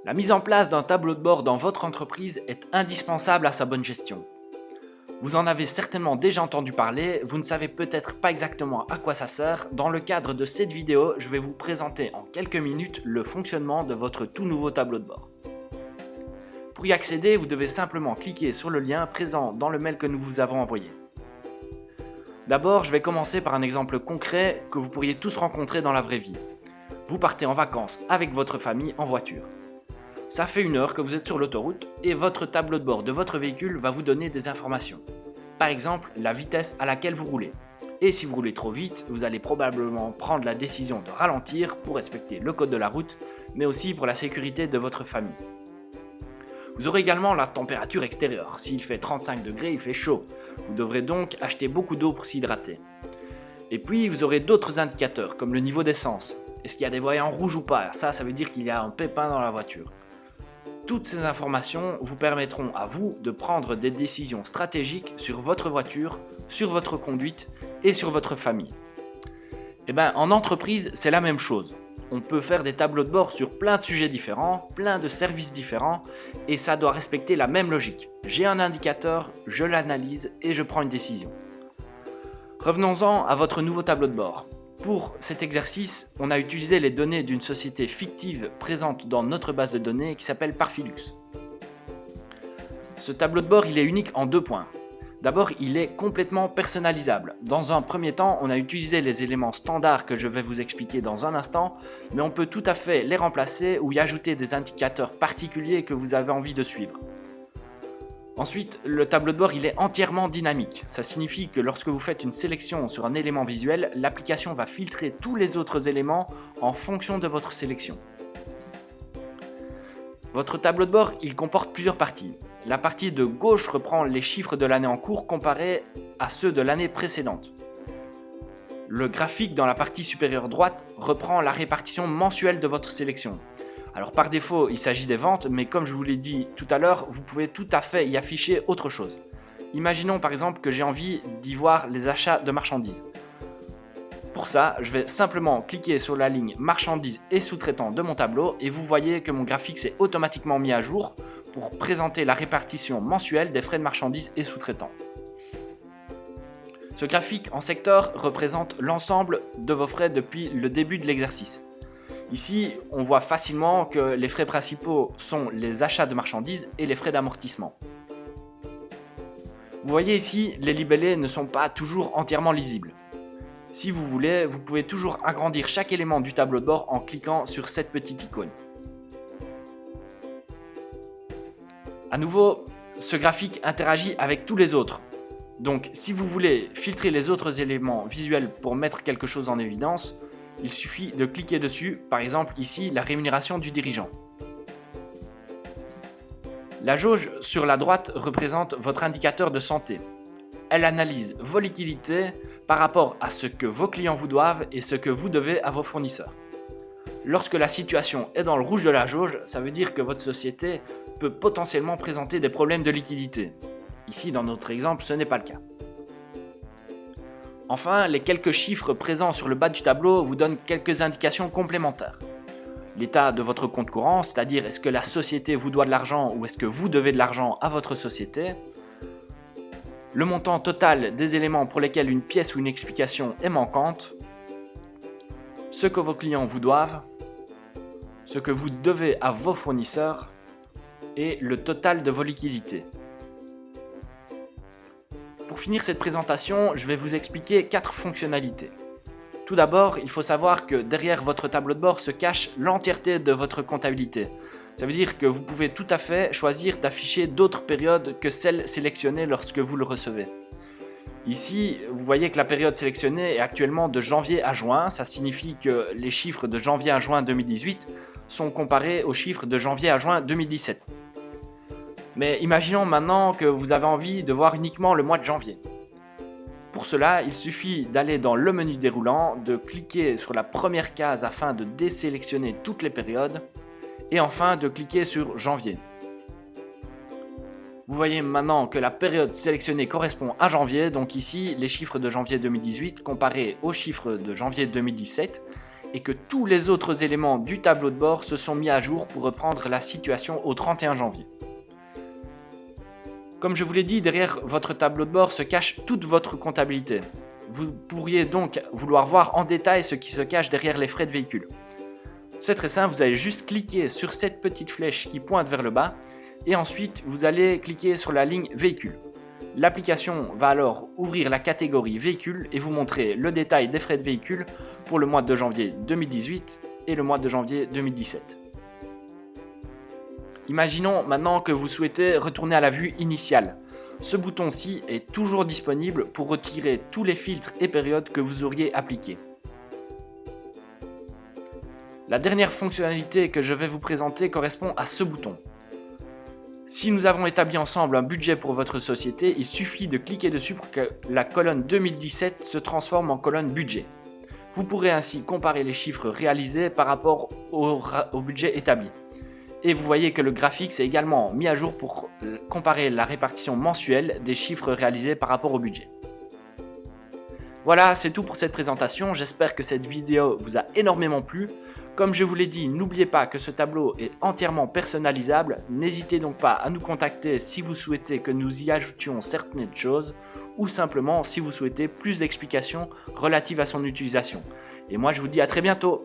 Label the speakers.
Speaker 1: La mise en place d'un tableau de bord dans votre entreprise est indispensable à sa bonne gestion. Vous en avez certainement déjà entendu parler, vous ne savez peut-être pas exactement à quoi ça sert. Dans le cadre de cette vidéo, je vais vous présenter en quelques minutes le fonctionnement de votre tout nouveau tableau de bord. Pour y accéder, vous devez simplement cliquer sur le lien présent dans le mail que nous vous avons envoyé. D'abord, je vais commencer par un exemple concret que vous pourriez tous rencontrer dans la vraie vie. Vous partez en vacances avec votre famille en voiture. Ça fait 1 heure que vous êtes sur l'autoroute et votre tableau de bord de votre véhicule va vous donner des informations. Par exemple, la vitesse à laquelle vous roulez. Et si vous roulez trop vite, vous allez probablement prendre la décision de ralentir pour respecter le code de la route, mais aussi pour la sécurité de votre famille. Vous aurez également la température extérieure. S'il fait 35 degrés, il fait chaud. Vous devrez donc acheter beaucoup d'eau pour s'hydrater. Et puis, vous aurez d'autres indicateurs, comme le niveau d'essence. Est-ce qu'il y a des voyants rouges ou pas? Ça veut dire qu'il y a un pépin dans la voiture. Toutes ces informations vous permettront à vous de prendre des décisions stratégiques sur votre voiture, sur votre conduite et sur votre famille. En entreprise, c'est la même chose. On peut faire des tableaux de bord sur plein de sujets différents, plein de services différents, et ça doit respecter la même logique. J'ai un indicateur, je l'analyse et je prends une décision. Revenons-en à votre nouveau tableau de bord. Pour cet exercice, on a utilisé les données d'une société fictive présente dans notre base de données qui s'appelle Parfilux. Ce tableau de bord, il est unique en 2 points. D'abord, il est complètement personnalisable. Dans un premier temps, on a utilisé les éléments standards que je vais vous expliquer dans un instant, mais on peut tout à fait les remplacer ou y ajouter des indicateurs particuliers que vous avez envie de suivre. Ensuite, le tableau de bord il est entièrement dynamique. Ça signifie que lorsque vous faites une sélection sur un élément visuel, l'application va filtrer tous les autres éléments en fonction de votre sélection. Votre tableau de bord il comporte plusieurs parties. La partie de gauche reprend les chiffres de l'année en cours comparés à ceux de l'année précédente. Le graphique dans la partie supérieure droite reprend la répartition mensuelle de votre sélection. Alors par défaut, il s'agit des ventes, mais comme je vous l'ai dit tout à l'heure, vous pouvez tout à fait y afficher autre chose. Imaginons par exemple que j'ai envie d'y voir les achats de marchandises. Pour ça, je vais simplement cliquer sur la ligne marchandises et sous-traitants de mon tableau et vous voyez que mon graphique s'est automatiquement mis à jour pour présenter la répartition mensuelle des frais de marchandises et sous-traitants. Ce graphique en secteur représente l'ensemble de vos frais depuis le début de l'exercice. Ici, on voit facilement que les frais principaux sont les achats de marchandises et les frais d'amortissement. Vous voyez ici, les libellés ne sont pas toujours entièrement lisibles. Si vous voulez, vous pouvez toujours agrandir chaque élément du tableau de bord en cliquant sur cette petite icône. À nouveau, ce graphique interagit avec tous les autres. Donc, si vous voulez filtrer les autres éléments visuels pour mettre quelque chose en évidence, il suffit de cliquer dessus, par exemple ici la rémunération du dirigeant. La jauge sur la droite représente votre indicateur de santé. Elle analyse vos liquidités par rapport à ce que vos clients vous doivent et ce que vous devez à vos fournisseurs. Lorsque la situation est dans le rouge de la jauge, ça veut dire que votre société peut potentiellement présenter des problèmes de liquidité. Ici, dans notre exemple, ce n'est pas le cas. Enfin, les quelques chiffres présents sur le bas du tableau vous donnent quelques indications complémentaires. L'état de votre compte courant, c'est-à-dire est-ce que la société vous doit de l'argent ou est-ce que vous devez de l'argent à votre société. Le montant total des éléments pour lesquels une pièce ou une explication est manquante. Ce que vos clients vous doivent. Ce que vous devez à vos fournisseurs. Et le total de vos liquidités. Pour finir cette présentation, je vais vous expliquer 4 fonctionnalités. Tout d'abord, il faut savoir que derrière votre tableau de bord se cache l'entièreté de votre comptabilité. Ça veut dire que vous pouvez tout à fait choisir d'afficher d'autres périodes que celles sélectionnées lorsque vous le recevez. Ici, vous voyez que la période sélectionnée est actuellement de janvier à juin. Ça signifie que les chiffres de janvier à juin 2018 sont comparés aux chiffres de janvier à juin 2017. Mais imaginons maintenant que vous avez envie de voir uniquement le mois de janvier. Pour cela, il suffit d'aller dans le menu déroulant, de cliquer sur la première case afin de désélectionner toutes les périodes, et enfin de cliquer sur janvier. Vous voyez maintenant que la période sélectionnée correspond à janvier, donc ici les chiffres de janvier 2018 comparés aux chiffres de janvier 2017, et que tous les autres éléments du tableau de bord se sont mis à jour pour reprendre la situation au 31 janvier. Comme je vous l'ai dit, derrière votre tableau de bord se cache toute votre comptabilité. Vous pourriez donc vouloir voir en détail ce qui se cache derrière les frais de véhicule. C'est très simple, vous allez juste cliquer sur cette petite flèche qui pointe vers le bas et ensuite vous allez cliquer sur la ligne véhicule. L'application va alors ouvrir la catégorie véhicule et vous montrer le détail des frais de véhicule pour le mois de janvier 2018 et le mois de janvier 2017. Imaginons maintenant que vous souhaitez retourner à la vue initiale. Ce bouton-ci est toujours disponible pour retirer tous les filtres et périodes que vous auriez appliqués. La dernière fonctionnalité que je vais vous présenter correspond à ce bouton. Si nous avons établi ensemble un budget pour votre société, il suffit de cliquer dessus pour que la colonne 2017 se transforme en colonne budget. Vous pourrez ainsi comparer les chiffres réalisés par rapport au budget établi. Et vous voyez que le graphique s'est également mis à jour pour comparer la répartition mensuelle des chiffres réalisés par rapport au budget. Voilà, c'est tout pour cette présentation, j'espère que cette vidéo vous a énormément plu. Comme je vous l'ai dit, n'oubliez pas que ce tableau est entièrement personnalisable, n'hésitez donc pas à nous contacter si vous souhaitez que nous y ajoutions certaines choses ou simplement si vous souhaitez plus d'explications relatives à son utilisation. Et moi je vous dis à très bientôt.